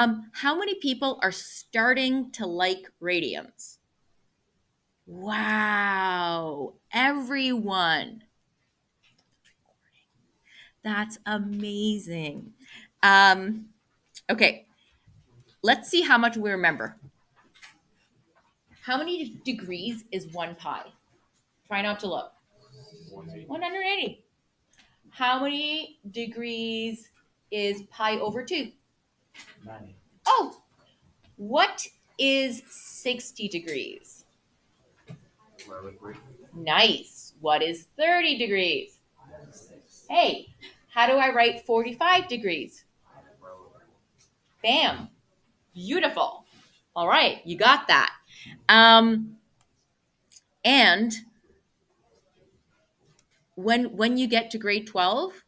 How many people are starting to like radians? Wow, everyone. That's amazing. Okay, let's see how much we remember. How many degrees is 1 pi? Try not to look. 180. How many degrees is pi over 2? 90. Oh, what is 60 degrees? Nice. What is 30 degrees? Hey, how do I write 45 degrees? Bam. Beautiful. All right, you got that. And when you get to grade 12,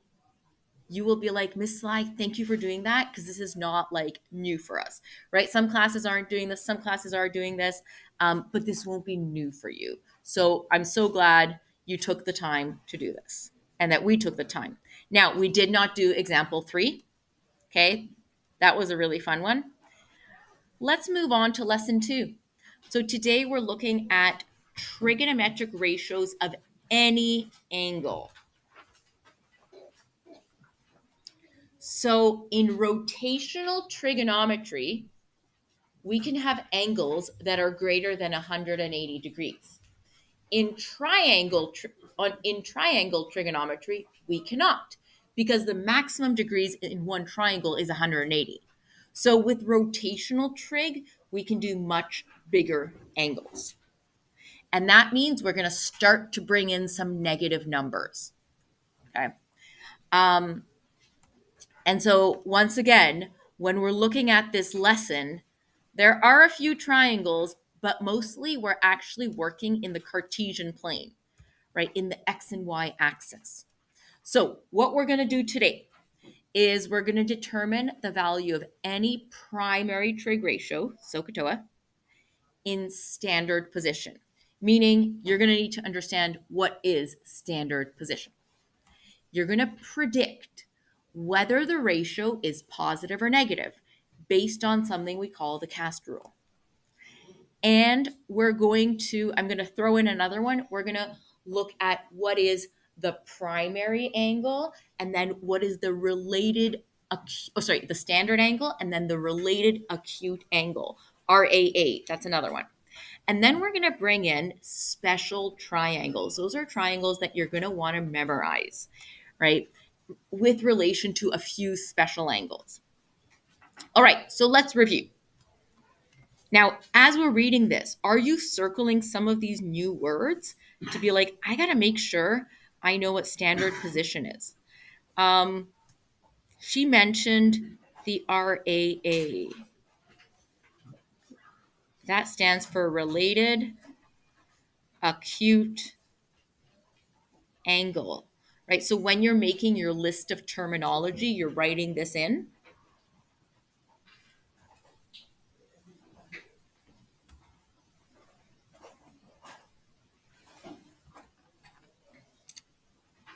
you will be like, Miss Sly, thank you for doing that, because this is not like new for us, right? Some classes aren't doing this, some classes are doing this, but this won't be new for you. So I'm so glad you took the time to do this and that we took the time. Now, we did not do example 3, okay? That was a really fun one. Let's move on to lesson 2. So today we're looking at trigonometric ratios of any angle. So in rotational trigonometry, we can have angles that are greater than 180 degrees. In triangle trigonometry, we cannot, because the maximum degrees in one triangle is 180. So with rotational trig, we can do much bigger angles. And that means we're going to start to bring in some negative numbers. Okay. And so once again, when we're looking at this lesson, there are a few triangles, but mostly we're actually working in the Cartesian plane, right? In the X and Y axis. So what we're going to do today is we're going to determine the value of any primary trig ratio, SOHCAHTOA, in standard position, meaning you're going to need to understand what is standard position. You're going to predict whether the ratio is positive or negative based on something we call the cast rule. And I'm going to throw in another one. We're going to look at what is the primary angle, and then what is the related, the standard angle, and then the related acute angle, RAA. That's another one. And then we're going to bring in special triangles. Those are triangles that you're going to want to memorize, right, with relation to a few special angles. All right, so let's review. Now, as we're reading this, are you circling some of these new words to be like, I got to make sure I know what standard position is? She mentioned the RAA. That stands for related acute angle, right? So when you're making your list of terminology, you're writing this in.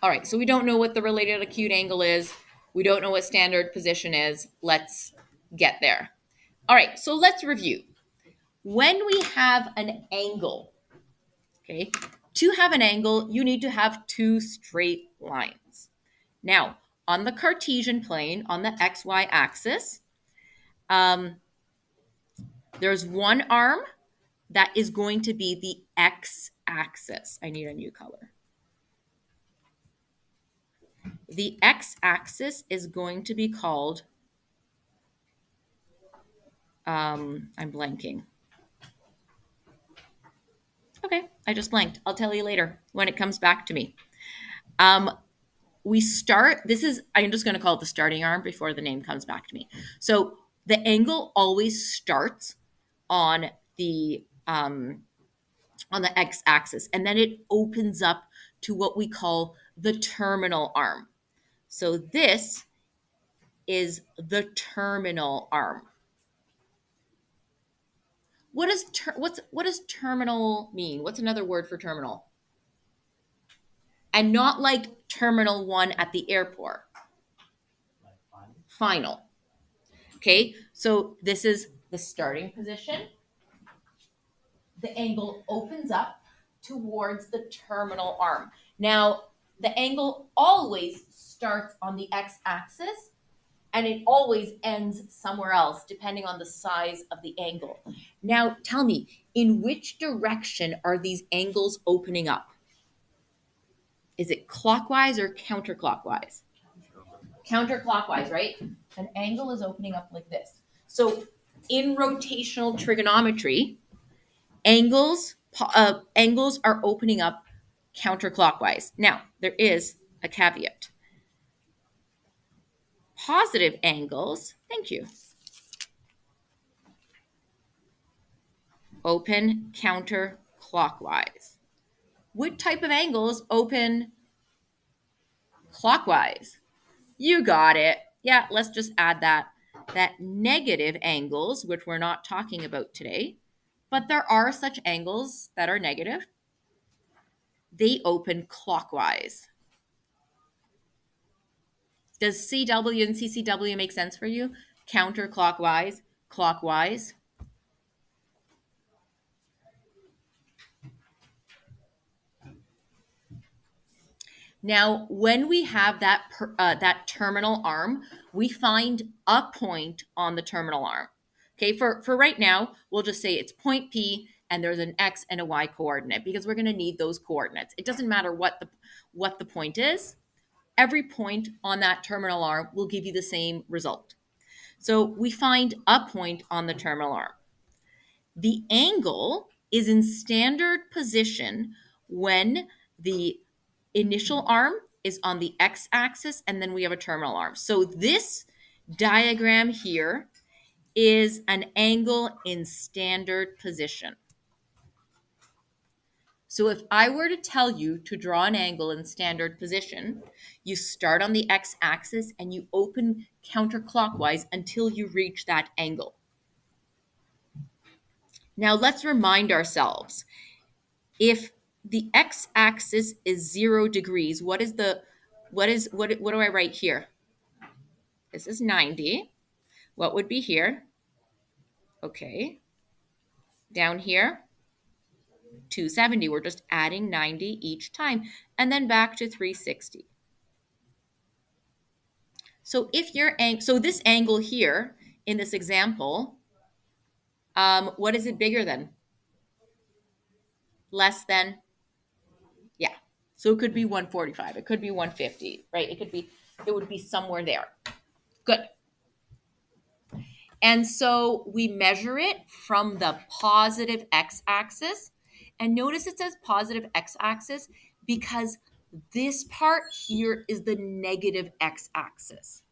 All right, so we don't know what the related acute angle is. We don't know what standard position is. Let's get there. All right, so let's review. When we have an angle, okay, to have an angle, you need to have two straight lines. Now, on the Cartesian plane, on the XY axis, there's one arm that is going to be the x-axis. I need a new color. The x-axis is going to be called, I'm blanking. Okay, I just blanked. I'll tell you later when it comes back to me. I'm just going to call it the starting arm before the name comes back to me. So the angle always starts on the x-axis, and then it opens up to what we call the terminal arm. So this is the terminal arm. What does terminal mean? What's another word for terminal? And not like terminal 1 at the airport. Final. Okay, So this is the starting position. The angle opens up towards the terminal arm. Now, the angle always starts on the x-axis and it always ends somewhere else depending on the size of the angle. Now, tell me, in which direction are these angles opening up? Is it clockwise or counterclockwise? Counterclockwise, right? An angle is opening up like this. So in rotational trigonometry, angles are opening up counterclockwise. Now, there is a caveat. Positive angles, thank you, open counterclockwise. What type of angles open clockwise? You got it. Yeah, let's just add that. That negative angles, which we're not talking about today, but there are such angles that are negative, they open clockwise. Does CW and CCW make sense for you? Counterclockwise, clockwise. Now, when we have that terminal arm, we find a point on the terminal arm. Okay, for right now, we'll just say it's point P and there's an X and a Y coordinate because we're going to need those coordinates. It doesn't matter what the point is. Every point on that terminal arm will give you the same result. So we find a point on the terminal arm. The angle is in standard position when the initial arm is on the x-axis and then we have a terminal arm. So this diagram here is an angle in standard position. So if I were to tell you to draw an angle in standard position, you start on the x-axis and you open counterclockwise until you reach that angle. Now let's remind ourselves, if the x-axis is 0 degrees, what do I write here? This is 90. What would be here? Okay. Down here, 270. We're just adding 90 each time. And then back to 360. So so this angle here in this example, what is it bigger than? Less than? Yeah. So it could be 145. It could be 150, right? It would be somewhere there. Good. And so we measure it from the positive x-axis. And notice it says positive x-axis because this part here is the negative x-axis.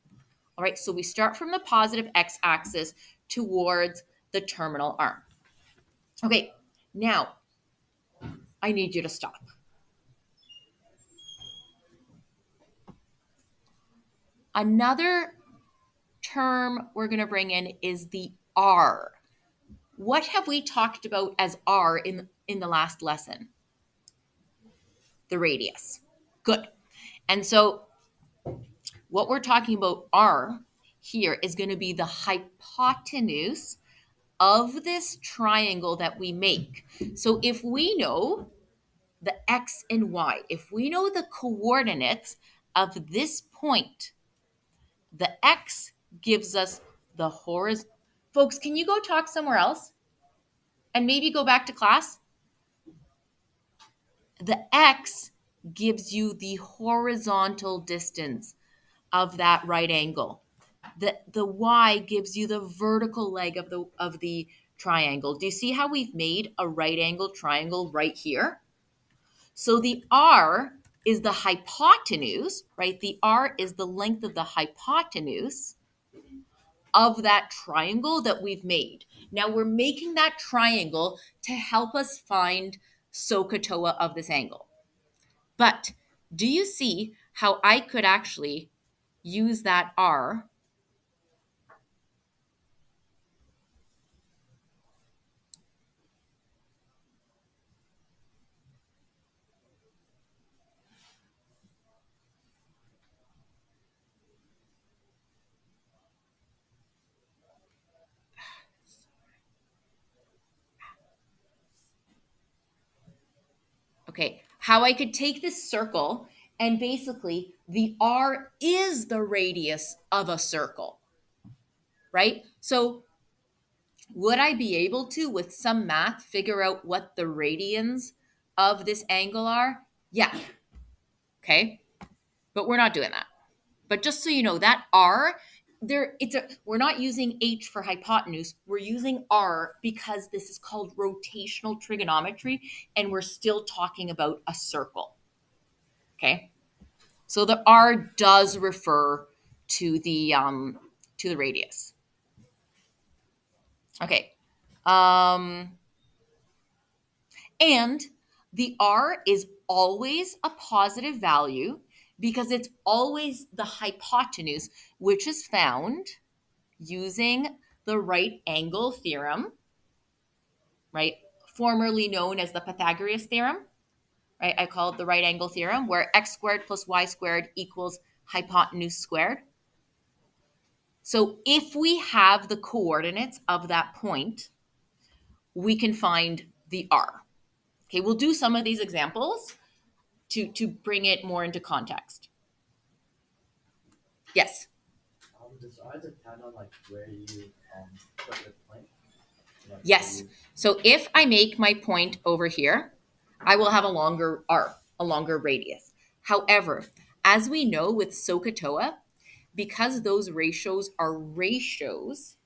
All right, so we start from the positive x-axis towards the terminal arm. Okay, now I need you to stop. Another term we're going to bring in is the R. What have we talked about as R in the last lesson? The radius. Good. And so what we're talking about R here is going to be the hypotenuse of this triangle that we make. So if we know the X and Y, if we know the coordinates of this point, the X gives us the horizontal. Folks, can you go talk somewhere else and maybe go back to class? The X gives you the horizontal distance of that right angle. The Y gives you the vertical leg of the triangle. Do you see how we've made a right angle triangle right here? So the R is the hypotenuse, right? The R is the length of the hypotenuse of that triangle that we've made. Now we're making that triangle to help us find SOHCAHTOA of this angle. But do you see how I could actually use that R Okay, how I could take this circle and basically the r is the radius of a circle, right? So would I be able to, with some math, figure out what the radians of this angle are? Yeah, okay, but we're not doing that. But just so you know, that r, we're not using h for hypotenuse. We're using r because this is called rotational trigonometry, and we're still talking about a circle. Okay, so the r does refer to the radius. Okay, and the r is always a positive value because it's always the hypotenuse, which is found using the right angle theorem, right? Formerly known as the Pythagoras theorem, right? I call it the right angle theorem, where x squared plus y squared equals hypotenuse squared. So if we have the coordinates of that point, we can find the r. Okay, we'll do some of these examples to bring it more into context. Yes? Does R depend on like where you put the point? Like, Yes. So if I make my point over here, I will have a longer r, a longer radius. However, as we know with SOHCAHTOA, because those ratios are ratios,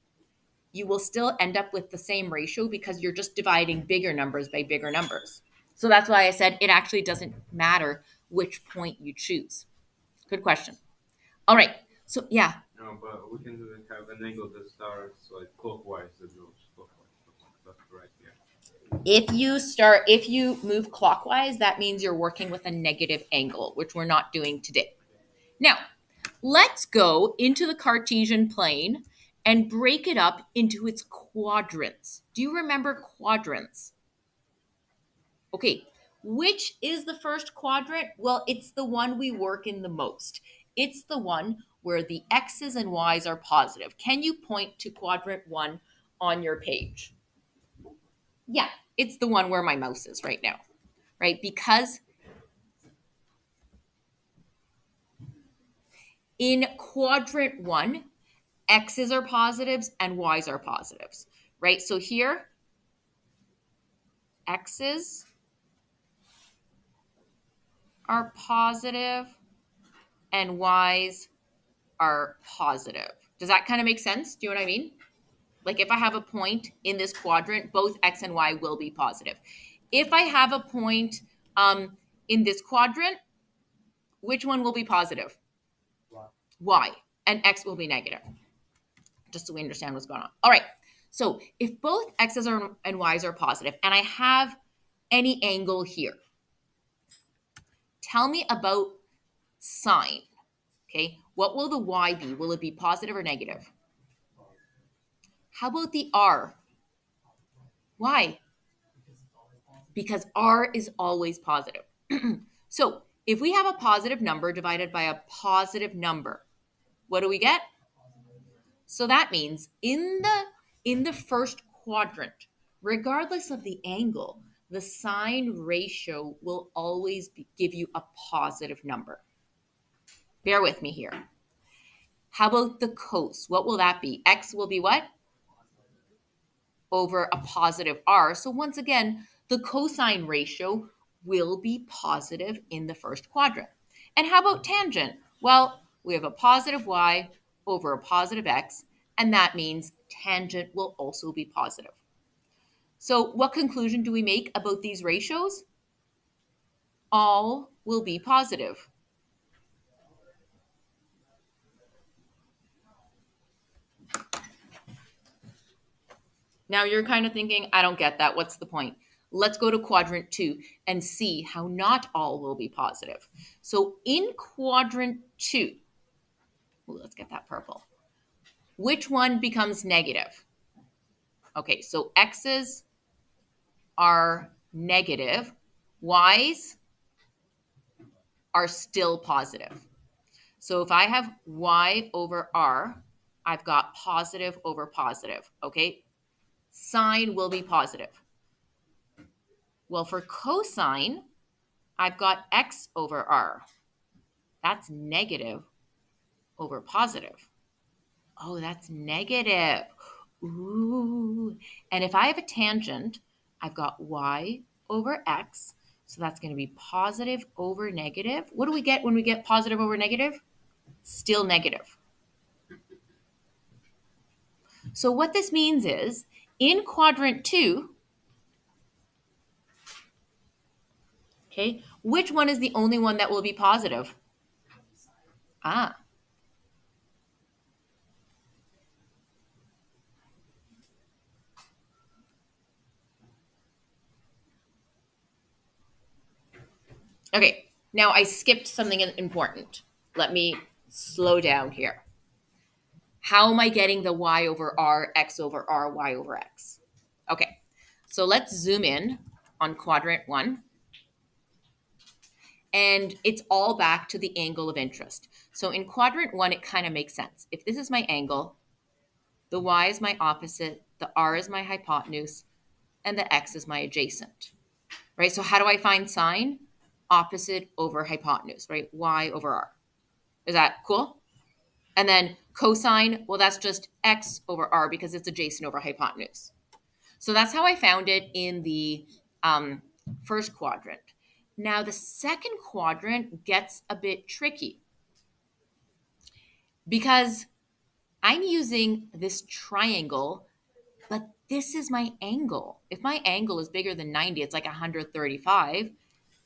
you will still end up with the same ratio because you're just dividing bigger numbers by bigger numbers. So that's why I said it actually doesn't matter which point you choose. Good question. All right. So yeah. No, but we can have an angle that starts like clockwise and goes clockwise. That's right, yeah. If you move clockwise, that means you're working with a negative angle, which we're not doing today. Now, let's go into the Cartesian plane and break it up into its quadrants. Do you remember quadrants? Okay, which is the first quadrant? Well, it's the one we work in the most. It's the one where the x's and y's are positive. Can you point to quadrant 1 on your page? Yeah, it's the one where my mouse is right now, right? Because in quadrant 1, x's are positives and y's are positives, right? So here, x's are positive and y's are positive. Does that kind of make sense? Do you know what I mean? Like if I have a point in this quadrant, both x and y will be positive. If I have a point in this quadrant, which one will be positive? Y. And x will be negative. Just so we understand what's going on. All right. So if both x's and y's are positive, and I have any angle here, tell me about sine. Okay. What will the y be? Will it be positive or negative? How about the r? Why? Because r is always positive. So if we have a positive number divided by a positive number, what do we get? So that means in the first quadrant, regardless of the angle, the sine ratio will always give you a positive number. Bear with me here. How about the cos? What will that be? X will be what? Over a positive r. So once again, the cosine ratio will be positive in the first quadrant. And how about tangent? Well, we have a positive y over a positive x, and that means tangent will also be positive. So what conclusion do we make about these ratios? All will be positive. Now you're kind of thinking, I don't get that. What's the point? Let's go to quadrant 2 and see how not all will be positive. So in quadrant 2, let's get that purple. Which one becomes negative? Okay, so x's are negative. Y's are still positive. So if I have y over r, I've got positive over positive, okay? Sine will be positive. Well, for cosine, I've got x over r. That's negative over positive. Oh, that's negative. Ooh. And if I have a tangent, I've got y over x. So that's going to be positive over negative. What do we get when we get positive over negative? Still negative. So what this means is, in quadrant 2, okay, which one is the only one that will be positive? Ah. Okay, now I skipped something important. Let me slow down here. How am I getting the y over r, x over r, y over x? Okay, so let's zoom in on quadrant 1. And it's all back to the angle of interest. So in quadrant 1, it kind of makes sense. If this is my angle, the y is my opposite, the r is my hypotenuse, and the x is my adjacent, right? So how do I find sine? Opposite over hypotenuse, right? Y over r. Is that cool? And then cosine, well, that's just x over r because it's adjacent over hypotenuse. So that's how I found it in the first quadrant. Now the second quadrant gets a bit tricky because I'm using this triangle, but this is my angle. If my angle is bigger than 90, it's like 135.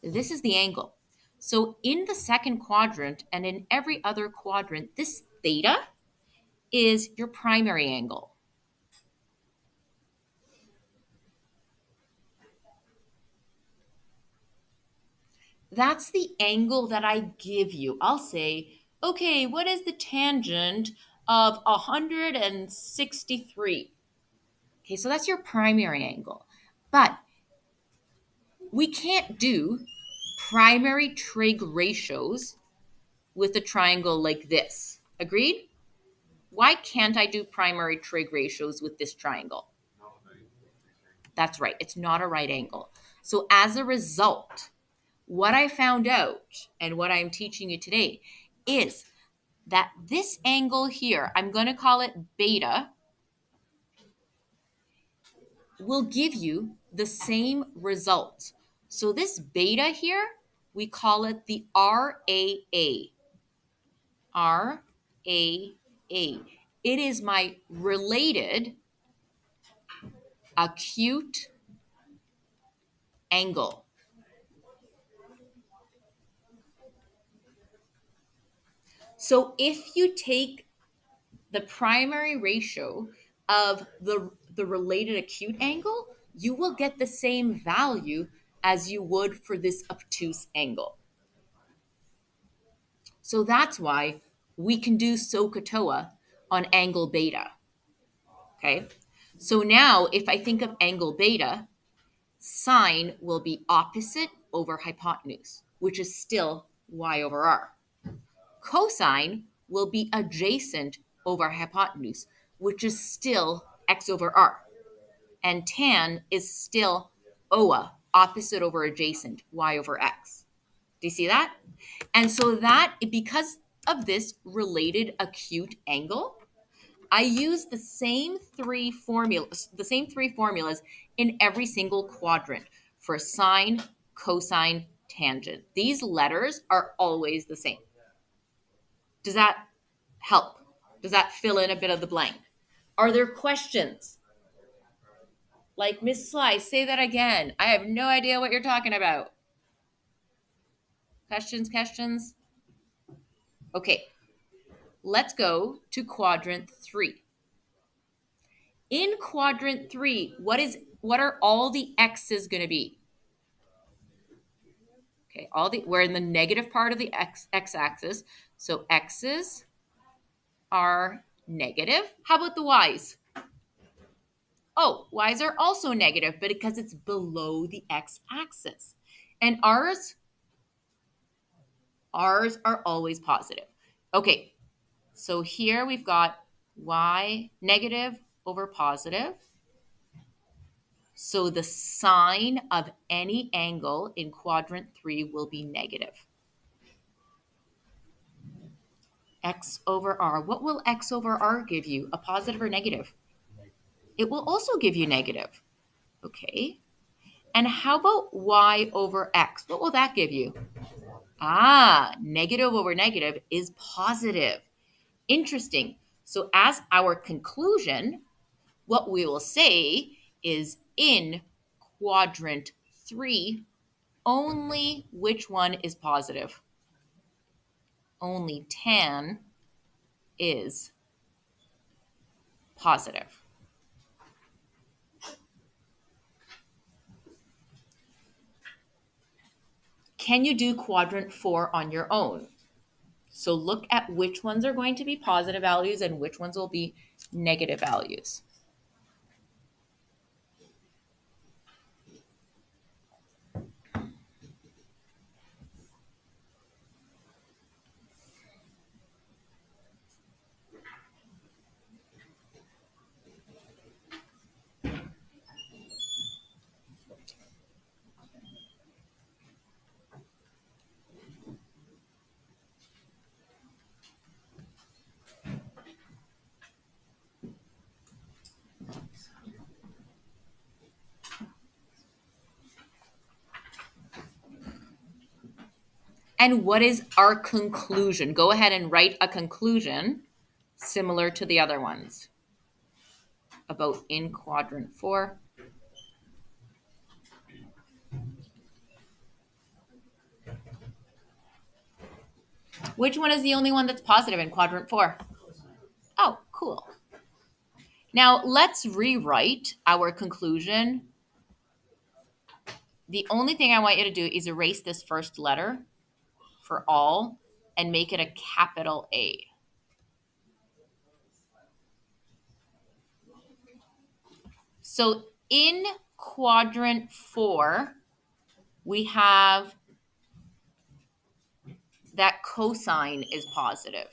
This is the angle. So in the second quadrant and in every other quadrant, this theta is your primary angle. That's the angle that I give you. I'll say, okay, what is the tangent of 163? Okay, so that's your primary angle. But we can't do primary trig ratios with a triangle like this. Agreed? Why can't I do primary trig ratios with this triangle? That's right, it's not a right angle. So as a result, what I found out and what I'm teaching you today is that this angle here, I'm going to call it beta, will give you the same result. So this beta here, we call it the RAA. RAA. It is my related acute angle. So if you take the primary ratio of the related acute angle, you will get the same value as you would for this obtuse angle. So that's why we can do SOHCAHTOA on angle beta. Okay, so now if I think of angle beta, sine will be opposite over hypotenuse, which is still y over r. Cosine will be adjacent over hypotenuse, which is still x over r. And tan is still OA, opposite over adjacent, y over x. Do you see that? And so that, because of this related acute angle, I use the same three formulas in every single quadrant for sine, cosine, tangent. These letters are always the same. Does that help? Does that fill in a bit of the blank? Are there questions? Like, Miss Sly, say that again. I have no idea what you're talking about. Questions? Okay, let's go to quadrant 3. In quadrant 3, what are all the x's going to be? Okay, we're in the negative part of the x-axis, so x's are negative. How about the y's? Oh, y's are also negative, but because it's below the x-axis. And r's are always positive. Okay, so here we've got y negative over positive. So the sine of any angle in quadrant 3 will be negative. X over r. What will x over r give you? A positive or negative? It will also give you negative. Okay. And how about y over x? What will that give you? Negative over negative is positive. Interesting. So as our conclusion, what we will say is in quadrant 3, only which one is positive? Only tan is positive. Can you do quadrant 4 on your own? So look at which ones are going to be positive values and which ones will be negative values. And what is our conclusion? Go ahead and write a conclusion similar to the other ones about in quadrant 4. Which one is the only one that's positive in quadrant 4? Oh, cool. Now let's rewrite our conclusion. The only thing I want you to do is erase this first letter for all and make it a capital A. So in quadrant 4, we have that cosine is positive.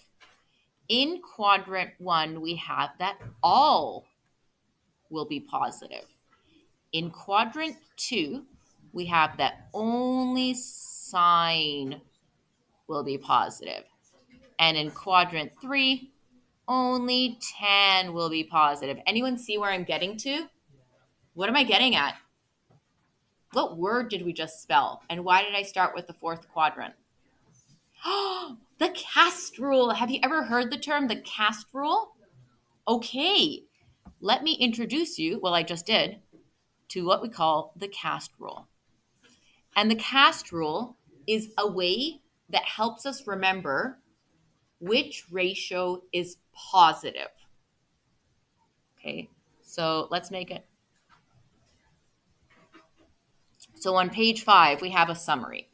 In quadrant 1, we have that all will be positive. In quadrant 2, we have that only sine will be positive. And in quadrant 3, only tan will be positive. Anyone see where I'm getting to? What am I getting at? What word did we just spell? And why did I start with the fourth quadrant? The cast rule. Have you ever heard the term the cast rule? Okay, let me introduce you, well, I just did, to what we call the cast rule. And the cast rule is a way that helps us remember which ratio is positive. Okay, so let's make it. So on page 5, we have a summary.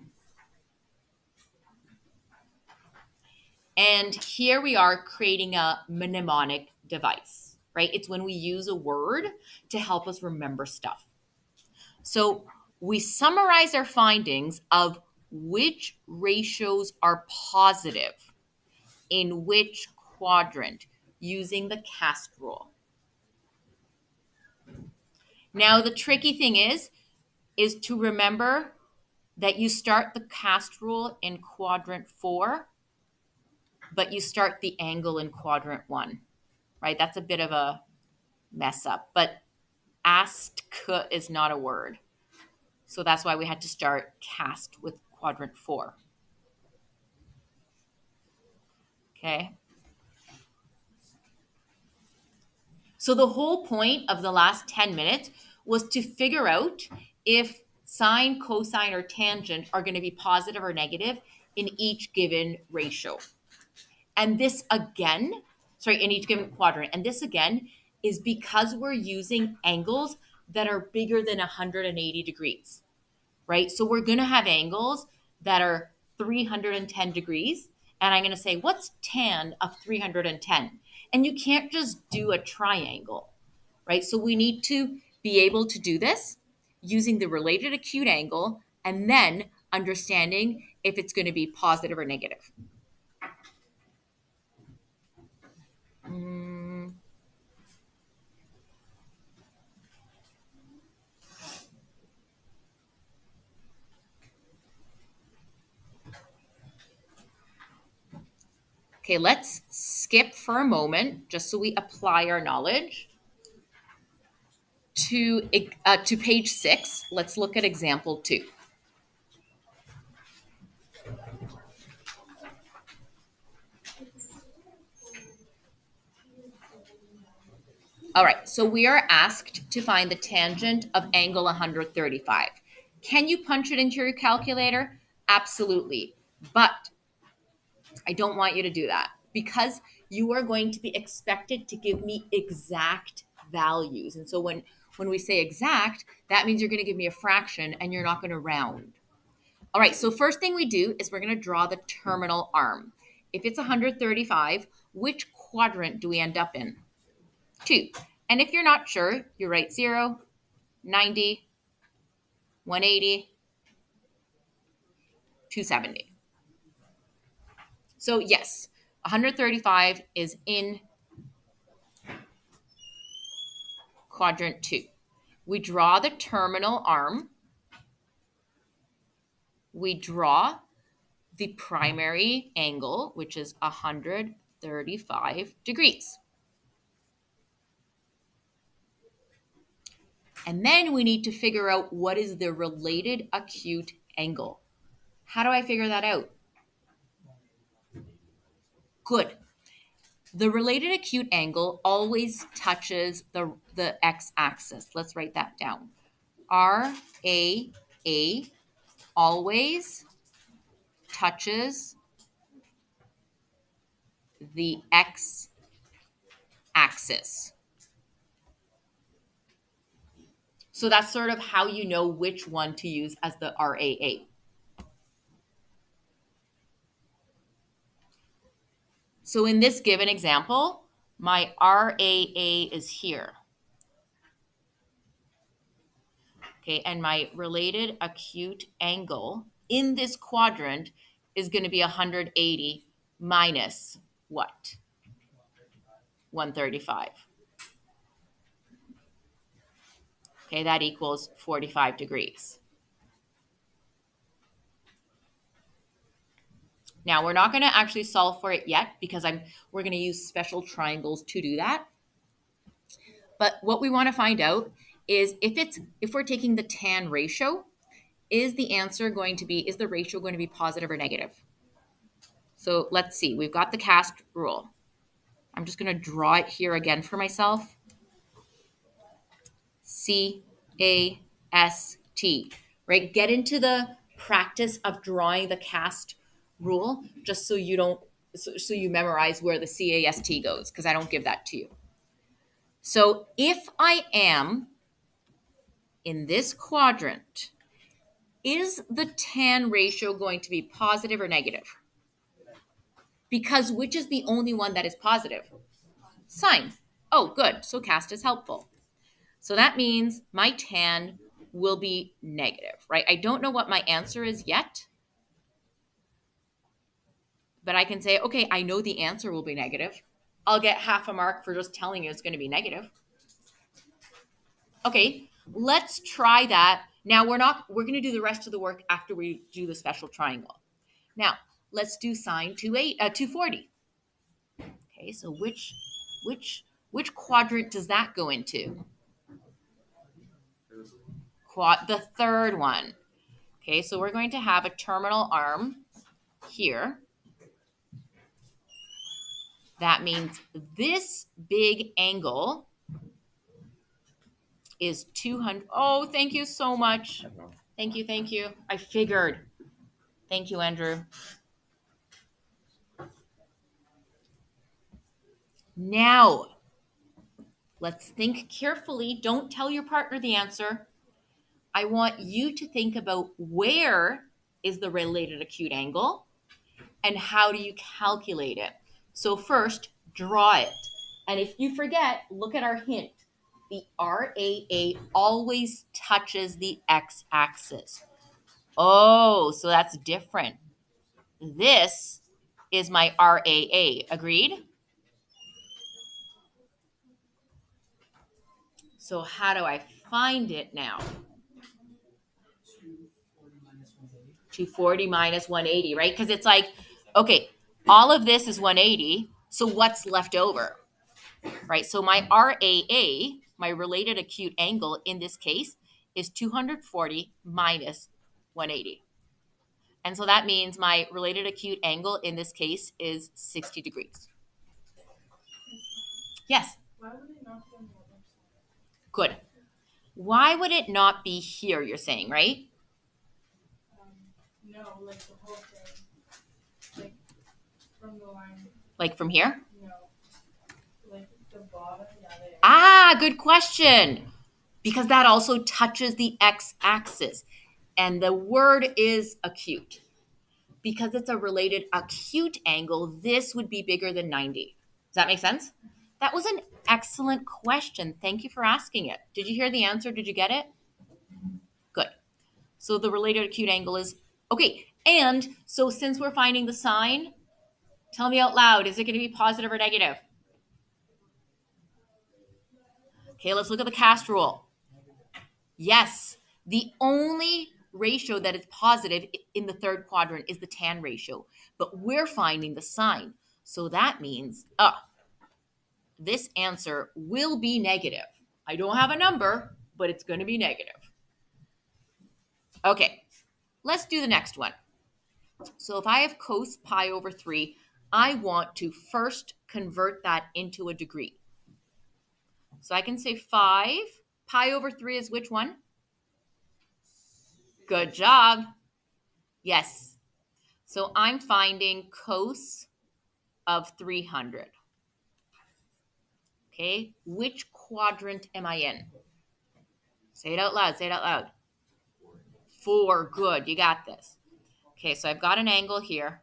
And here we are creating a mnemonic device, right? It's when we use a word to help us remember stuff. So we summarize our findings of which ratios are positive in which quadrant using the cast rule. Now, the tricky thing is to remember that you start the cast rule in quadrant 4, but you start the angle in quadrant 1, right? That's a bit of a mess up, but ast is not a word. So that's why we had to start cast with quadrant 4. Okay. So the whole point of the last 10 minutes was to figure out if sine, cosine, or tangent are going to be positive or negative in each given ratio. And this again, in each given quadrant. And this again is because we're using angles that are bigger than 180 degrees, right? So we're going to have angles that are 310 degrees. And I'm going to say, what's tan of 310? And you can't just do a triangle, right? So we need to be able to do this using the related acute angle and then understanding if it's going to be positive or negative. Okay, let's skip for a moment just so we apply our knowledge to page 6. Let's look at example 2. All right, so we are asked to find the tangent of angle 135. Can you punch it into your calculator? Absolutely. But I don't want you to do that because you are going to be expected to give me exact values. And so when we say exact, that means you're going to give me a fraction and you're not going to round. All right, so first thing we do is we're going to draw the terminal arm. If it's 135, which quadrant do we end up in? 2. And if you're not sure, you write 0, 90, 180, 270. So yes, 135 is in quadrant 2. We draw the terminal arm. We draw the primary angle, which is 135 degrees. And then we need to figure out what is the related acute angle. How do I figure that out? Good. The related acute angle always touches the x-axis. Let's write that down. RAA always touches the x-axis. So that's sort of how you know which one to use as the RAA. So in this given example, my RAA is here. Okay, and my related acute angle in this quadrant is going to be 180 minus what? 135. Okay, that equals 45 degrees. Now, we're not going to actually solve for it yet because we're going to use special triangles to do that. But what we want to find out is if we're taking the tan ratio, is the ratio going to be positive or negative? So let's see. We've got the cast rule. I'm just going to draw it here again for myself. CAST, right? Get into the practice of drawing the cast rule just so you memorize where the CAST goes, because I don't give that to you. So if I am in this quadrant, is the tan ratio going to be positive or negative? Because which is the only one that is positive? Sine. Oh, good. So cast is helpful. So that means my tan will be negative, right? I don't know what my answer is yet, but I can say, okay, I know the answer will be negative. I'll get half a mark for just telling you it's going to be negative. Okay, let's try that. Now we're going to do the rest of the work after we do the special triangle. Now, let's do sine 240. Okay, so which quadrant does that go into? The third one. Okay, so we're going to have a terminal arm here. That means this big angle is 200. Oh, thank you so much. Thank you. I figured. Thank you, Andrew. Now, let's think carefully. Don't tell your partner the answer. I want you to think about where is the related acute angle and how do you calculate it. So first, draw it. And if you forget, look at our hint. The RAA always touches the x-axis. Oh, so that's different. This is my RAA. Agreed? So how do I find it now? 240 minus 180, right? Because it's like, okay, All of this is 180. So what's left over? Right? So my RAA, my related acute angle in this case, is 240 minus 180. And so that means my related acute angle in this case is 60 degrees. Yes? Why would it not be on the other side? Good. Why would it not be here, you're saying, right? No, like the whole thing. Like from the line. Like from here? No. Like the bottom, yeah, there. Ah, good question. Because that also touches the x-axis. And the word is acute. Because it's a related acute angle, this would be bigger than 90. Does that make sense? That was an excellent question. Thank you for asking it. Did you hear the answer? Did you get it? Good. So the related acute angle is, okay. And so since we're finding the sign, tell me out loud, is it going to be positive or negative? Okay, let's look at the cast rule. Yes, the only ratio that is positive in the third quadrant is the tan ratio, but we're finding the sign. So that means, this answer will be negative. I don't have a number, but it's going to be negative. Okay, let's do the next one. So if I have cos pi over 3, I want to first convert that into a degree. So I can say 5. Pi over 3 is which one? Good job. Yes. So I'm finding cos of 300. Okay, which quadrant am I in? Say it out loud, say it out loud. 4, good, you got this. Okay, so I've got an angle here.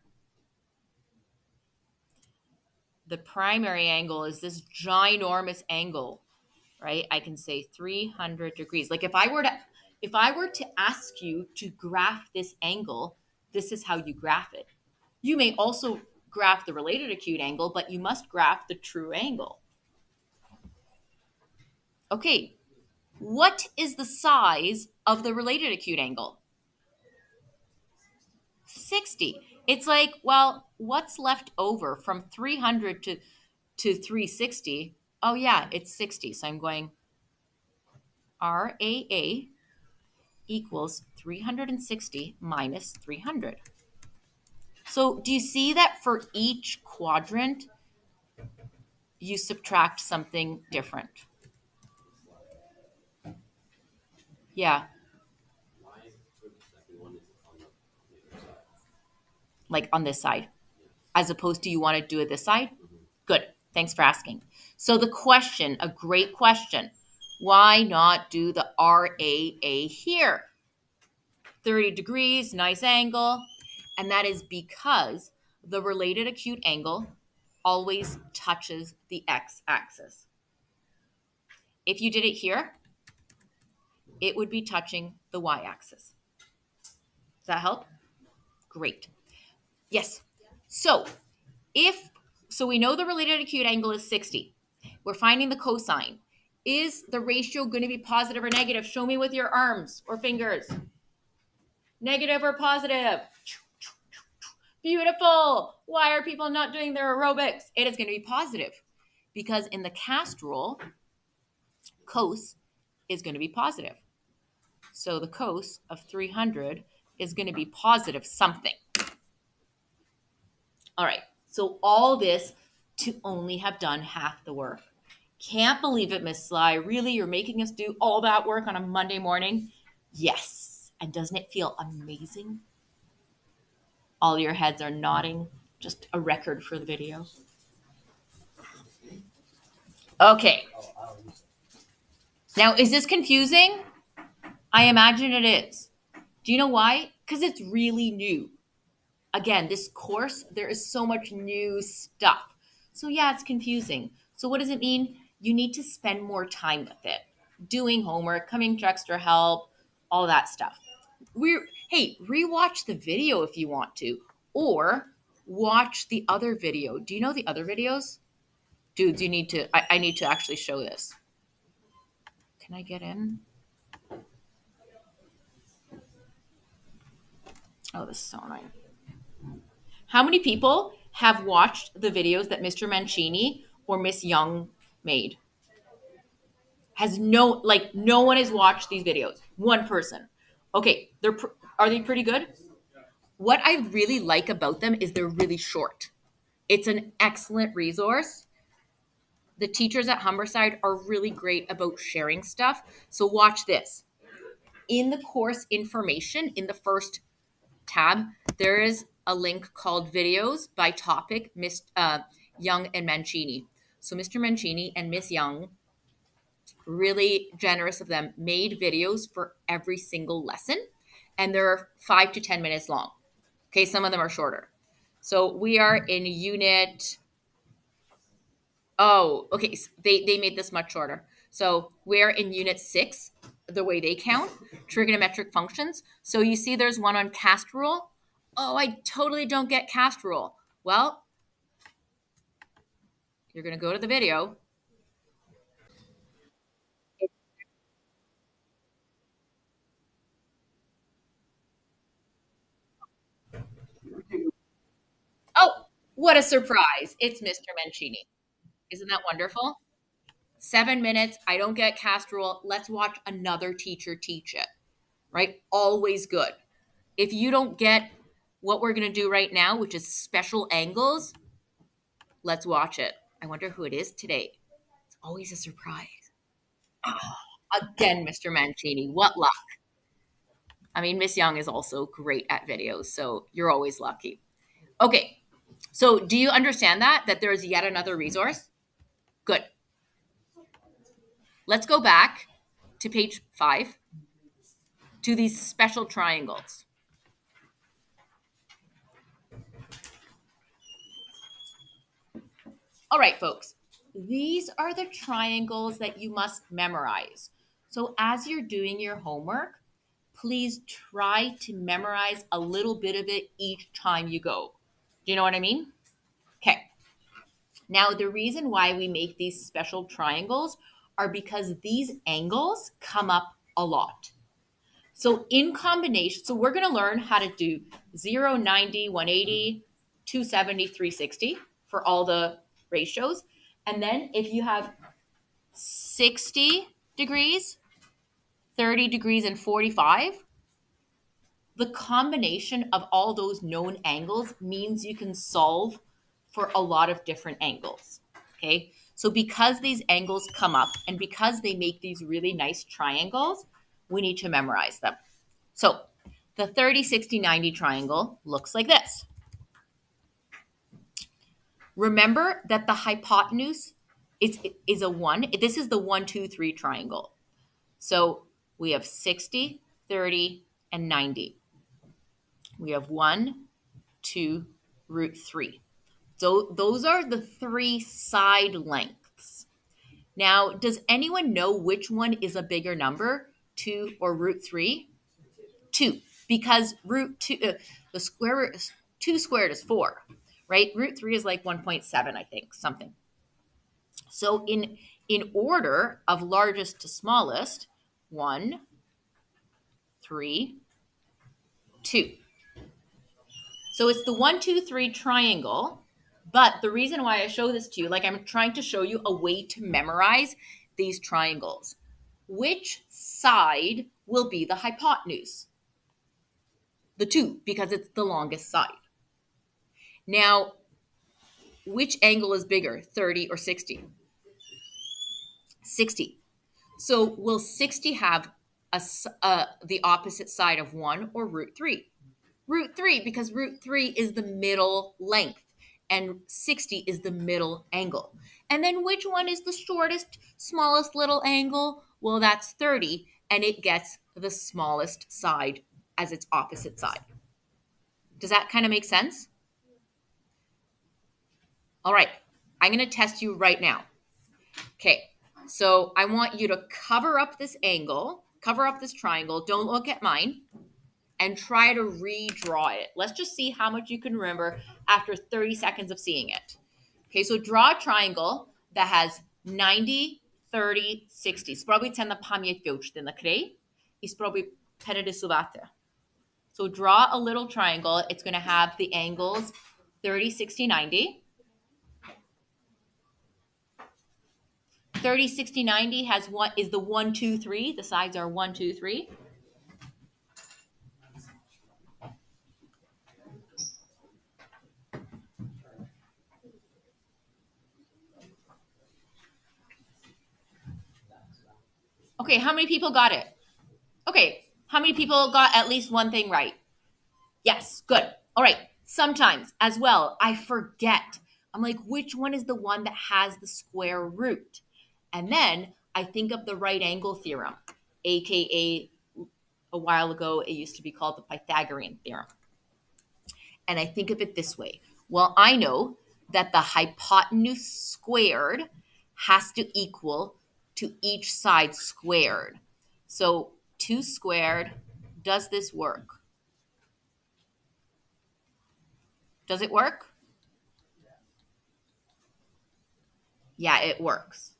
The primary angle is this ginormous angle, right? I can say 300 degrees. Like if I were to ask you to graph this angle, this is how you graph it. You may also graph the related acute angle, but you must graph the true angle. Okay, what is the size of the related acute angle? 60. It's like, well, what's left over from 300 to 360? Oh yeah, it's 60. So I'm going RAA equals 360 minus 300. So do you see that for each quadrant, you subtract something different? Yeah. Like on this side, as opposed to you want to do it this side? Good. Thanks for asking. So the question, a great question, why not do the RAA here? 30 degrees, nice angle. And that is because the related acute angle always touches the x-axis. If you did it here, it would be touching the y-axis. Does that help? Great. Yes. So we know the related acute angle is 60. We're finding the cosine. Is the ratio going to be positive or negative? Show me with your arms or fingers. Negative or positive? Beautiful. Why are people not doing their aerobics? It is going to be positive because in the cast rule, cos is going to be positive. So the cos of 300 is going to be positive something. All right. So all this to only have done half the work. Can't believe it, Miss Sly. Really, you're making us do all that work on a Monday morning? Yes. And doesn't it feel amazing? All your heads are nodding. Just a record for the video. Okay. Now, is this confusing? I imagine it is. Do you know why? Because it's really new. Again, this course, there is so much new stuff. So yeah, it's confusing. So what does it mean? You need to spend more time with it. Doing homework, coming to extra help, all that stuff. Hey, rewatch the video if you want to, or watch the other video. Do you know the other videos? Dudes, I need to actually show this. Can I get in? Oh, this is so annoying. How many people have watched the videos that Mr. Mancini or Miss Young made? Has no one has watched these videos. One person. Okay, are they pretty good? What I really like about them is they're really short. It's an excellent resource. The teachers at Humberside are really great about sharing stuff. So watch this. In the course information, in the first tab, there is a link called Videos by Topic, Miss Young and Mancini. So Mr. Mancini and Miss Young, really generous of them, made videos for every single lesson, and they're 5 to 10 minutes long. Okay, some of them are shorter. So we are in unit. Oh, okay. They made this much shorter. So we're in unit 6, the way they count, trigonometric functions. So you see there's one on cast rule. Oh, I totally don't get cast rule. Well, you're going to go to the video. Oh, what a surprise. It's Mr. Mancini. Isn't that wonderful? 7 minutes. I don't get cast rule. Let's watch another teacher teach it, right? Always good. If you don't get what we're going to do right now, which is special angles, let's watch it. I wonder who it is today. It's always a surprise. Oh, again, Mr. Mancini. What luck. I mean, Miss Young is also great at videos, so you're always lucky. Okay, so do you understand that there's yet another resource? Good. Let's go back to page 5 to these special triangles. All right, folks. These are the triangles that you must memorize. So as you're doing your homework, please try to memorize a little bit of it each time you go. Do you know what I mean? Okay. Now, the reason why we make these special triangles are because these angles come up a lot. So in combination, so we're going to learn how to do 0, 90, 180, 270, 360 for all the ratios. And then if you have 60 degrees, 30 degrees, and 45, the combination of all those known angles means you can solve for a lot of different angles. Okay, so because these angles come up and because they make these really nice triangles, we need to memorize them. So the 30, 60, 90 triangle looks like this. Remember that the hypotenuse is a 1. This is the 1, 2, 3 triangle. So we have 60, 30, and 90. We have 1, 2, root 3. So those are the 3 side lengths. Now, does anyone know which one is a bigger number, 2 or root 3? 2, because root 2, the square root, 2 squared is 4, right? Root 3 is like 1.7, I think, something. So in order of largest to smallest, 1, 3, 2. So it's the 1, 2, 3 triangle. But the reason why I show this to you, like I'm trying to show you a way to memorize these triangles. Which side will be the hypotenuse? The 2, because it's the longest side. Now, which angle is bigger, 30 or 60? 60. So will 60 have the opposite side of 1 or root 3? Root 3, because root 3 is the middle length and 60 is the middle angle. And then which one is the shortest, smallest little angle? Well, that's 30, and it gets the smallest side as its opposite side. Does that kind of make sense? All right, I'm going to test you right now. Okay, so I want you to cover up this angle, cover up this triangle. Don't look at mine. And try to redraw it. Let's just see how much you can remember after 30 seconds of seeing it. Okay, so draw a triangle that has 90, 30, 60. Spróbuj na pamięć wyuczty, nakryj I spróbuj przerysować. So draw a little triangle. It's going to have the angles 30, 60, 90. 30, 60, 90 has what is the 1, 2, 3. The sides are 1, 2, 3. Okay, how many people got it? Okay, how many people got at least one thing right? Yes, good. All right, sometimes as well, I forget. I'm like, which one is the one that has the square root? And then I think of the right angle theorem, aka a while ago, it used to be called the Pythagorean theorem. And I think of it this way. Well, I know that the hypotenuse squared has to equal to each side squared. So 2 squared, does this work? Does it work? Yeah, it works,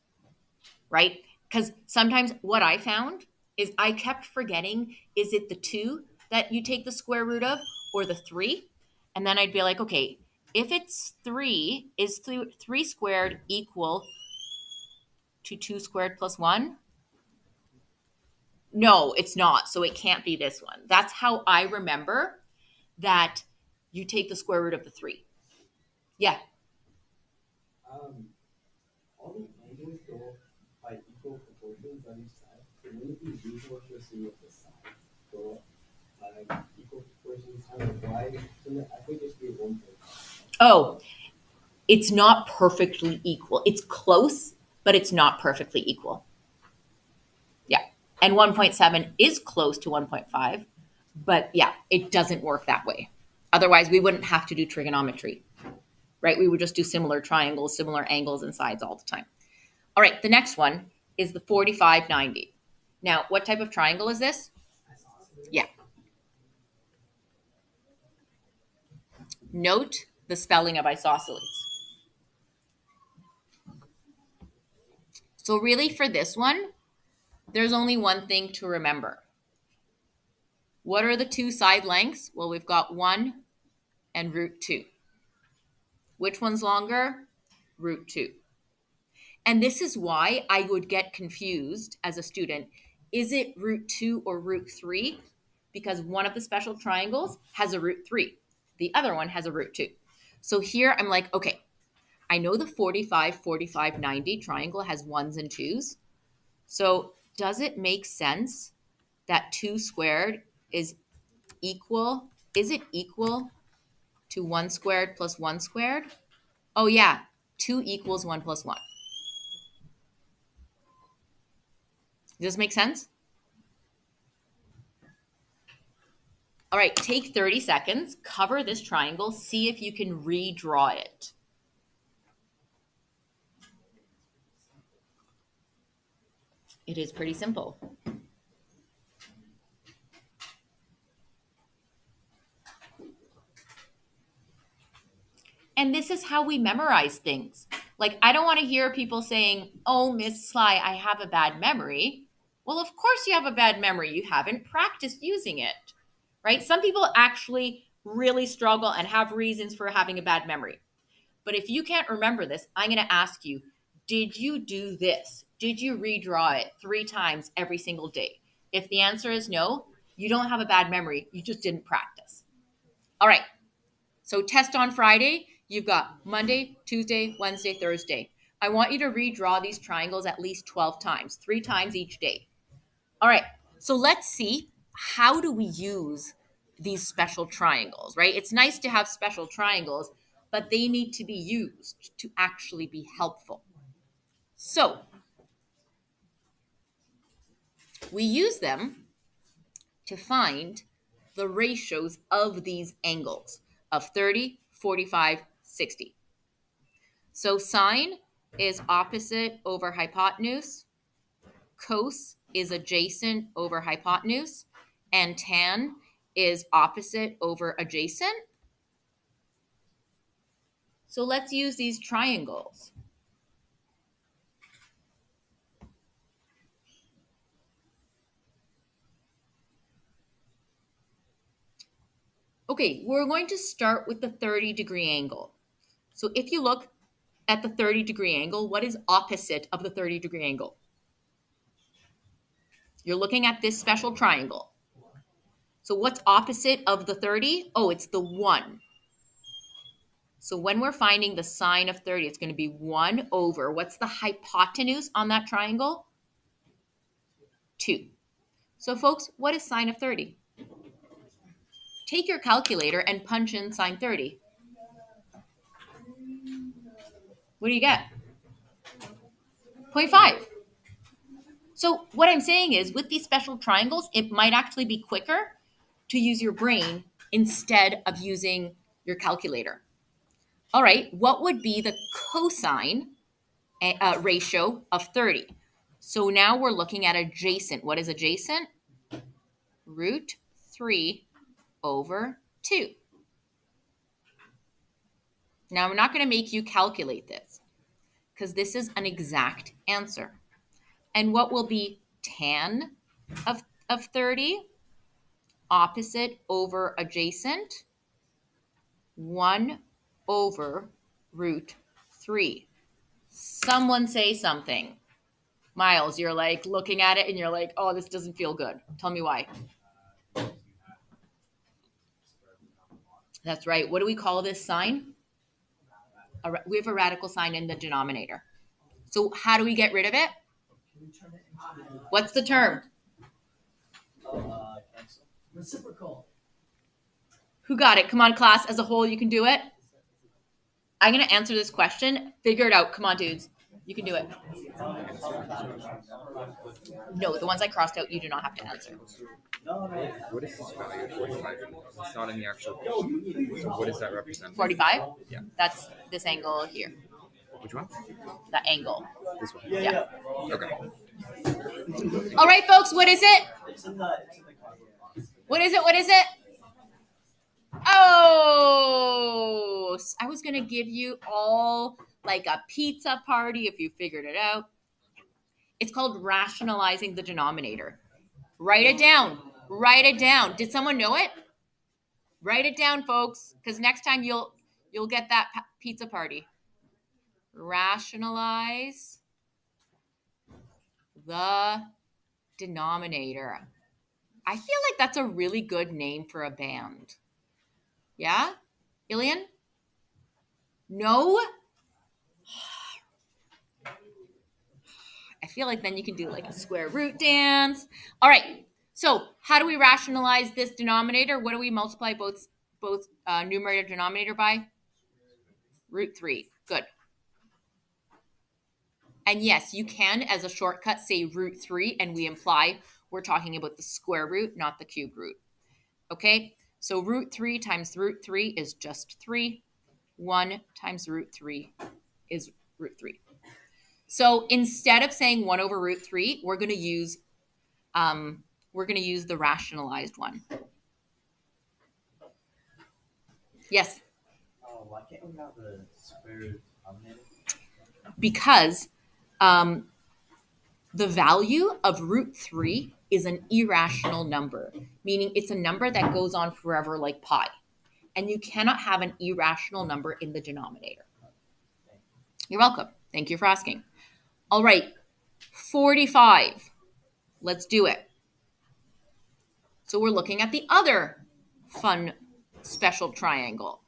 right? Because sometimes what I found is I kept forgetting, is it the 2 that you take the square root of or the 3? And then I'd be like, okay, if it's 3, is 3 squared equal to 2 squared plus 1? No, it's not. So it can't be this one. That's how I remember that you take the square root of the 3. Yeah. All the angles go by equal proportions on each side. So wouldn't it be usual to assume that the sides go up by equal proportions? I don't know why. I think it should be 1.5. Oh, it's not perfectly equal. It's close, but it's not perfectly equal. Yeah. And 1.7 is close to 1.5, but yeah, it doesn't work that way. Otherwise, we wouldn't have to do trigonometry, right? We would just do similar triangles, similar angles and sides all the time. All right, the next one is the 4590. Now, what type of triangle is this? Yeah. Note the spelling of isosceles. So really for this one, there's only one thing to remember. What are the 2 side lengths? Well, we've got 1 and root 2. Which one's longer? Root 2. And this is why I would get confused as a student. Is it root 2 or root 3? Because one of the special triangles has a root 3. The other one has a root 2. So here I'm like, okay, I know the 45, 45, 90 triangle has 1s and 2s. So does it make sense that 2 squared is equal? Is it equal to 1 squared plus 1 squared? Oh yeah, 2 equals 1 plus 1. Does this make sense? All right, take 30 seconds, cover this triangle, see if you can redraw it. It is pretty simple. And this is how we memorize things. Like, I don't want to hear people saying, oh, Miss Sly, I have a bad memory. Well, of course you have a bad memory. You haven't practiced using it, right? Some people actually really struggle and have reasons for having a bad memory. But if you can't remember this, I'm going to ask you, did you do this? Did you redraw it 3 times every single day? If the answer is no, you don't have a bad memory. You just didn't practice. All right. So test on Friday. You've got Monday, Tuesday, Wednesday, Thursday. I want you to redraw these triangles at least 12 times, 3 times each day. All right. So let's see, how do we use these special triangles, right? It's nice to have special triangles, but they need to be used to actually be helpful. So we use them to find the ratios of these angles of 30, 45, 60. So sine is opposite over hypotenuse, cos is adjacent over hypotenuse, and tan is opposite over adjacent. So let's use these triangles. Okay, we're going to start with the 30-degree angle. So if you look at the 30-degree angle, what is opposite of the 30-degree angle? You're looking at this special triangle. So what's opposite of the 30? Oh, it's the 1. So when we're finding the sine of 30, it's going to be 1 over, what's the hypotenuse on that triangle? 2. So folks, what is sine of 30? Take your calculator and punch in sine 30. What do you get? 0.5. So what I'm saying is with these special triangles, it might actually be quicker to use your brain instead of using your calculator. All right, what would be the cosine ratio of 30? So now we're looking at adjacent. What is adjacent? Root 3 over 2. Now I'm not going to make you calculate this because this is an exact answer. And what will be tan of 30? Opposite over adjacent, 1 over root 3. Someone say something. Miles, you're like looking at it and you're like, oh, this doesn't feel good. Tell me why. That's right. What do we call this sign? We have a radical sign in the denominator. So how do we get rid of it? What's the term? Reciprocal. Who got it? Come on, class. As a whole, you can do it. I'm going to answer this question. Figure it out. Come on, dudes. You can do it. No, the ones I crossed out, you do not have to answer. What is this value of 45? It's not in the actual question. So what does that represent? 45? Yeah. That's this angle here. Which one? The angle. This one. Yeah. Okay. All right, folks, what is it? What is it? What is it? Oh, I was going to give you all like a pizza party if you figured it out. It's called rationalizing the denominator. Write it down. Write it down. Did someone know it? Write it down, folks, because next time you'll get that pizza party. Rationalize the denominator. I feel like that's a really good name for a band. Yeah? Ilian? No? I feel like then you can do like a square root dance. All right. So how do we rationalize this denominator? What do we multiply both numerator and denominator by? Root 3. Good. And yes, you can, as a shortcut, say root 3, and we imply we're talking about the square root, not the cube root. Okay? So root 3 times root 3 is just 3. 1 times root 3 is root 3. So instead of saying 1 over root 3, we're going to use the rationalized one. Yes? Why can't we have the square root denominator? Because the value of root 3 is an irrational number, meaning it's a number that goes on forever like pi. And you cannot have an irrational number in the denominator. You're welcome. Thank you for asking. All right, 45. Let's do it. So we're looking at the other fun special triangle.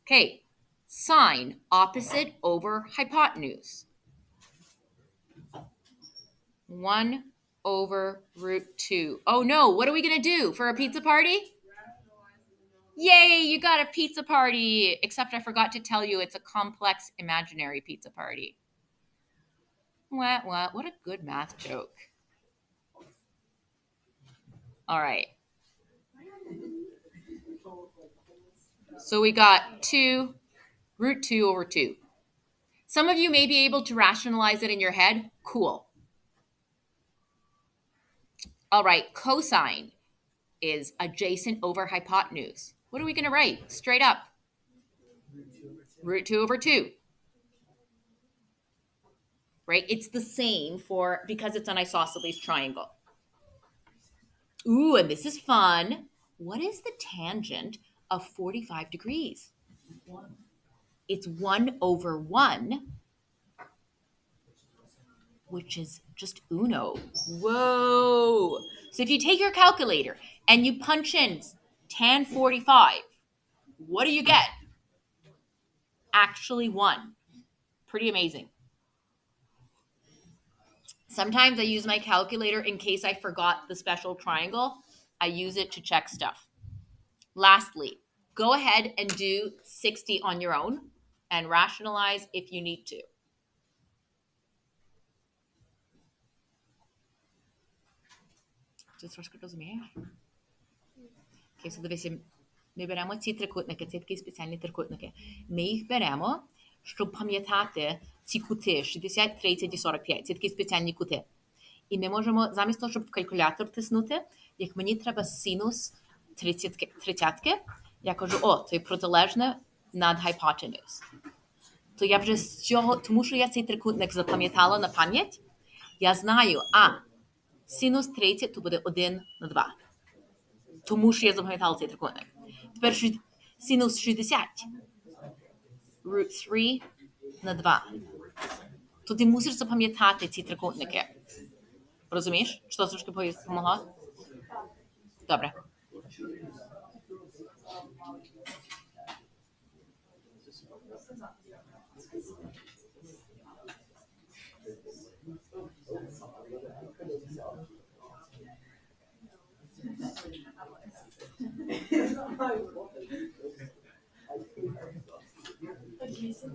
Okay, sine opposite over hypotenuse. 1 over root 2. Oh no, what are we going to do for a pizza party? Yay, you got a pizza party. Except I forgot to tell you it's a complex imaginary pizza party. What? What a good math joke. All right. So we got root 2 over 2. Some of you may be able to rationalize it in your head. Cool. All right, cosine is adjacent over hypotenuse. What are we going to write? Straight up. Root 2 over 2. Right? It's the same because it's an isosceles triangle. Ooh, and this is fun. What is the tangent of 45 degrees. It's 1/1, which is just uno. Whoa. So if you take your calculator and you punch in tan 45, what do you get? Actually 1. Pretty amazing. Sometimes I use my calculator in case I forgot the special triangle. I use it to check stuff. Lastly, go ahead and do 60 on your own and rationalize if you need to. Okay, so dovessi my beremo ці трикутники, це такі спеціальні трикутники. Ми їх беремо, щоб пам'ятати ці кути 60, 30 і 45. Це такі спеціальні кути. І ми можемо, замість того, щоб в калькулятор тиснути, як мені треба синус 30, я кажу, це протилежне над hypotenuse. То я вже з цього, тому що я цей трикутник запам'ятала на пам'ять, я знаю, синус 30 то буде 1/2. Тому що я запам'ятала цей трикутник. Тепер синус 60. Root 3/2. То ти мусиш запам'ятати ці трикутники. Розумієш? Що трошки допомогла? Добре.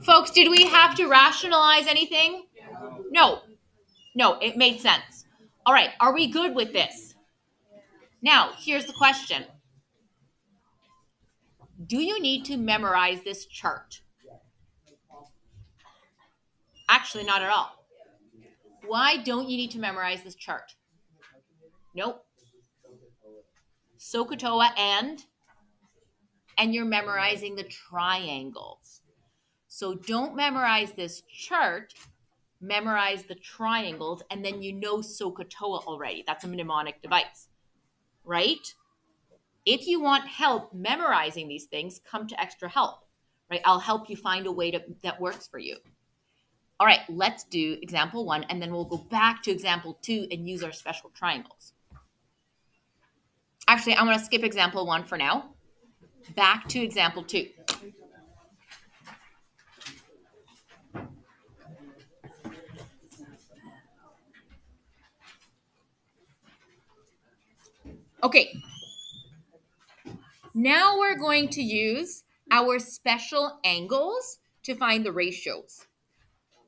Folks, did we have to rationalize anything? No, it made sense. All right, are we good with this? Now, here's the question. Do you need to memorize this chart? Actually, not at all. Why don't you need to memorize this chart? Nope. SOHCAHTOA and you're memorizing the triangles. So don't memorize this chart, memorize the triangles, and then you know SOHCAHTOA already. That's a mnemonic device, right? If you want help memorizing these things, come to Extra Help, right? I'll help you find a way that works for you. All right, let's do example 1, and then we'll go back to example 2 and use our special triangles. Actually, I'm going to skip example 1 for now. Back to example 2. Okay. Now we're going to use our special angles to find the ratios.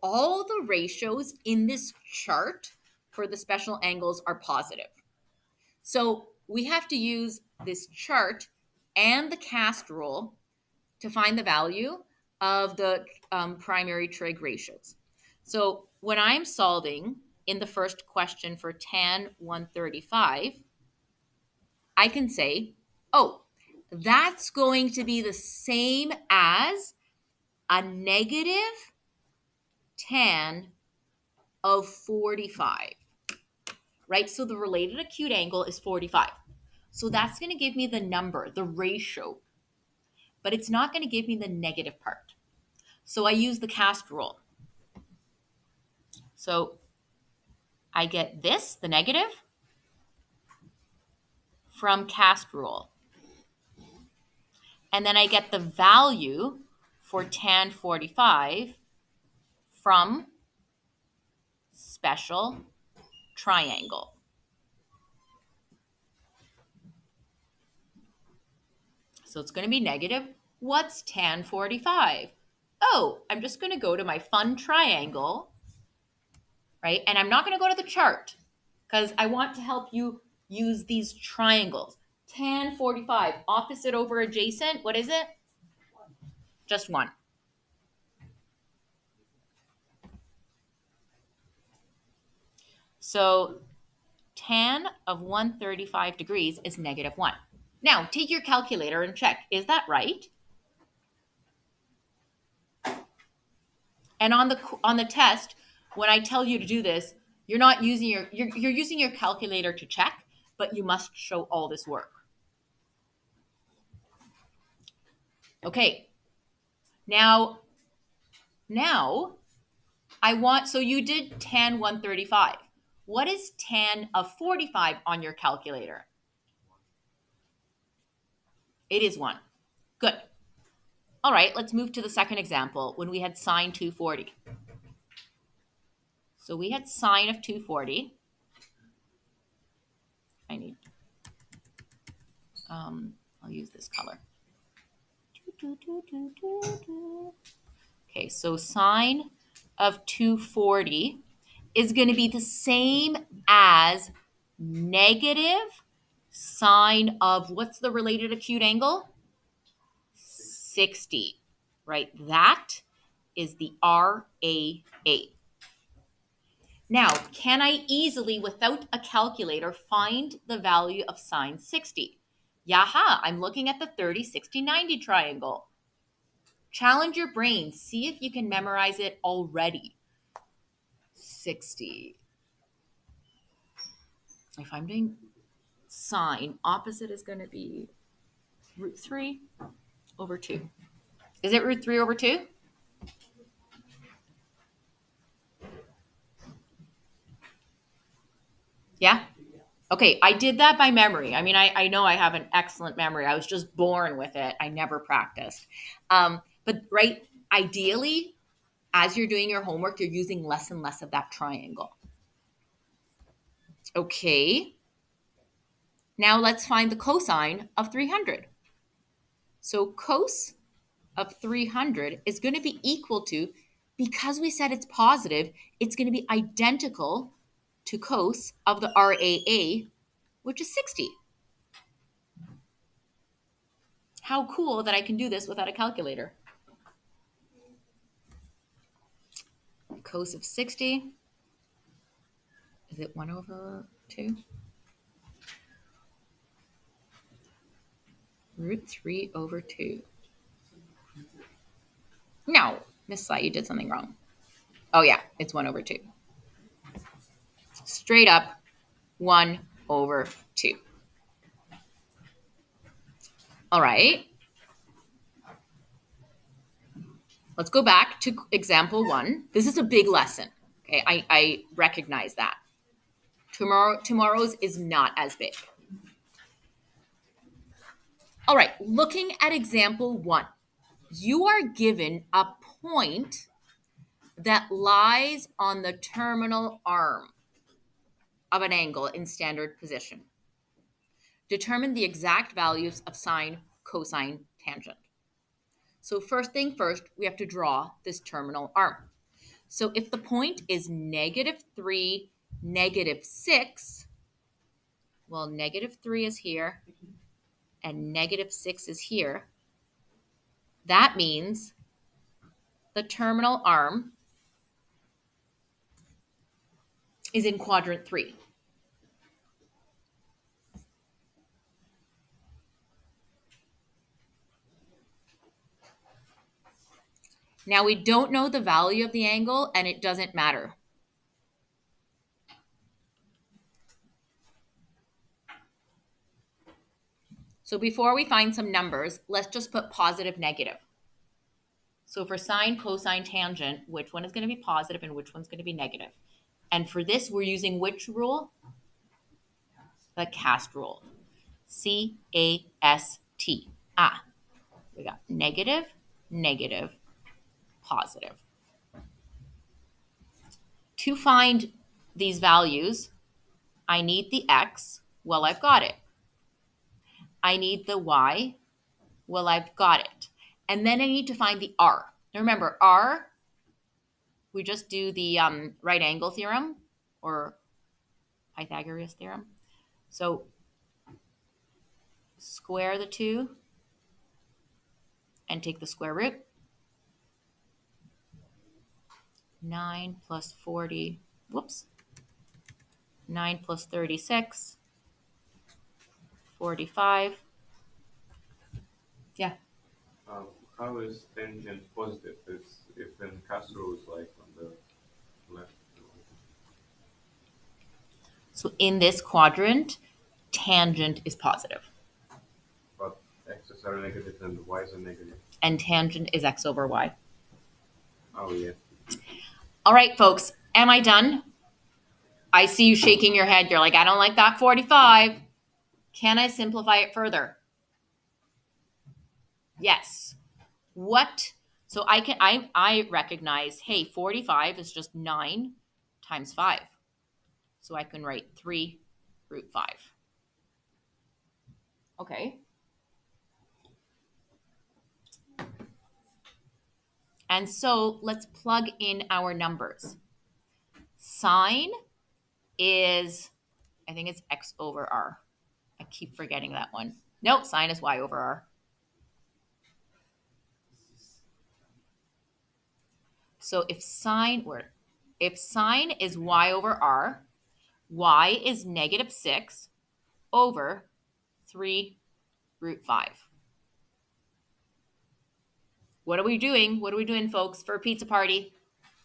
All the ratios in this chart for the special angles are positive. So we have to use this chart and the cast rule to find the value of the primary trig ratios. So when I'm solving in the first question for tan 135, I can say, that's going to be the same as a negative tan of 45, right? So the related acute angle is 45. So that's going to give me the number, the ratio, but it's not going to give me the negative part. So I use the cast rule. So I get this, the negative, from cast rule. And then I get the value for tan 45 from special triangle. So it's going to be negative. What's tan 45? I'm just going to go to my fun triangle, right? And I'm not going to go to the chart because I want to help you use these triangles. Tan 45, opposite over adjacent, what is it? Just 1. So tan of 135 degrees is -1. Now, take your calculator and check. Is that right? And on the test, when I tell you to do this, you're not using you're using your calculator to check, but you must show all this work. Okay. Now I want, so you did tan 135. What is tan of 45 on your calculator? It is 1. Good. All right, let's move to the second example when we had sine 240. So we had sine of 240. I'll use this color. Okay, so sine of 240 is going to be the same as negative sine of, what's the related acute angle? 60, right? That is the RAA. Now, can I easily, without a calculator, find the value of sine 60? Yaha, I'm looking at the 30, 60, 90 triangle. Challenge your brain. See if you can memorize it already. 60. If I'm doing sine, opposite is going to be root 3 over 2. Is it root 3 over 2? Yeah? Okay, I did that by memory. I mean, I know I have an excellent memory. I was just born with it. I never practiced. But right, ideally, as you're doing your homework, you're using less and less of that triangle. Okay. Now let's find the cosine of 300. So cos of 300 is going to be equal to, because we said it's positive, it's going to be identical to cos of the RAA, which is 60. How cool that I can do this without a calculator. Cos of 60, is it 1 over 2? Root 3 over 2. No, Miss Sly, you did something wrong. Oh yeah, it's 1 over 2. Straight up 1 over 2. All right. Let's go back to example 1. This is a big lesson. Okay, I recognize that. Tomorrow's is not as big. All right, looking at example 1, you are given a point that lies on the terminal arm of an angle in standard position. Determine the exact values of sine, cosine, tangent. So first thing first, we have to draw this terminal arm. So if the point is -3, -6, well, -3 is here and -6 is here. That means the terminal arm is in quadrant 3. Now we don't know the value of the angle and it doesn't matter. So before we find some numbers, let's just put positive, negative. So for sine, cosine, tangent, which one is going to be positive and which one's going to be negative? And for this, we're using which rule? The cast rule. C-A-S-T. We got negative, negative, positive. To find these values, I need the x. Well, I've got it. I need the y. Well, I've got it. And then I need to find the r. Now remember, r, we just do the right angle theorem or Pythagoras theorem. So square the 2 and take the square root. 9 plus 40, 9 plus 36, 45. Yeah. How is tangent positive if in Castro is like on the left? So in this quadrant, tangent is positive. But x's are negative and y's are negative. and tangent is x over y. Oh yeah. All right, folks, am I done? I see you shaking your head. You're like, I don't like that 45. Can I simplify it further? Yes. What? So I recognize, hey, 45 is just 9 times 5. So I can write 3 root 5. Okay. And so let's plug in our numbers. Sine is, I think it's x over r. I keep forgetting that one. Nope, sine is y over r. So if sine is y over r, y is negative 6 over 3 root 5. What are we doing? What are we doing, folks, for a pizza party?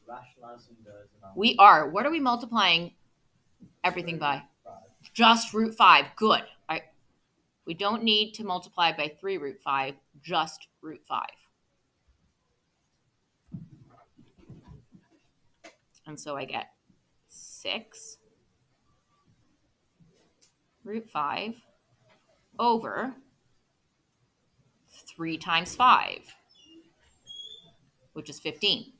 Rationalizing the denominator. We are. What are we multiplying everything by? Just root 5. Good. We don't need to multiply by 3 root 5, just root 5. And so I get 6 root 5 over 3 times 5, which is 15.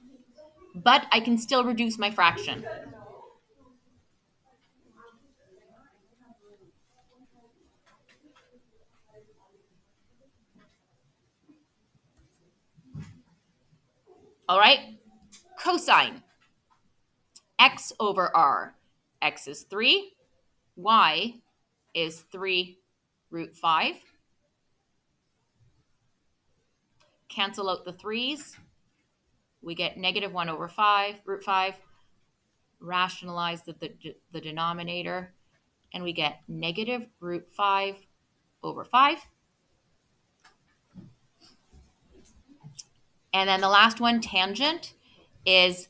But I can still reduce my fraction. All right, cosine. X over r. X is 3. Y is 3 root 5. Cancel out the 3's. We get negative 1 over 5, root 5. Rationalize the denominator. And we get negative root 5 over 5. And then the last one, tangent, is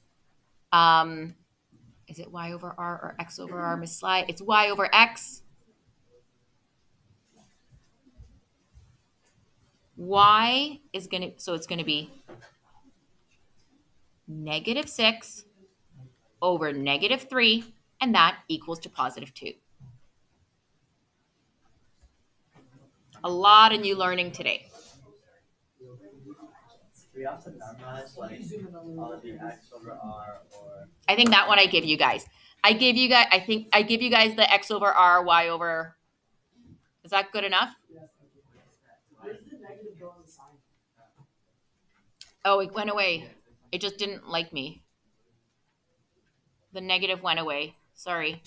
it y over r or x over r? Miss Sly, it's y over x. Y is going to, so it's going to be negative 6 over negative 3, and that equals to positive 2. A lot of new learning today. We have to memorize like all of the x over r or. I think that one I give you guys. I think I give you guys the x over r, y over. Is that good enough? Where did the negative go on the sign? Oh, it went away. It just didn't like me. The negative went away. Sorry.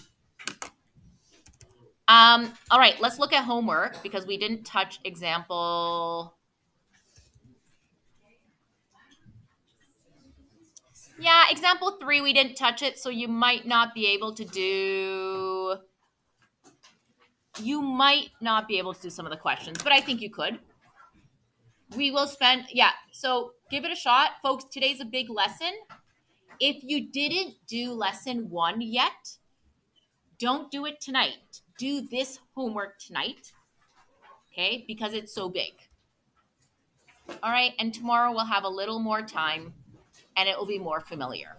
All right, let's look at homework because we didn't touch example. Yeah, example 3, we didn't touch it, so you might not be able to do some of the questions, but I think you could. We will spend, so give it a shot. Folks, today's a big lesson. If you didn't do lesson 1 yet, don't do it tonight. Do this homework tonight, okay, because it's so big. All right, and tomorrow we'll have a little more time, and it will be more familiar.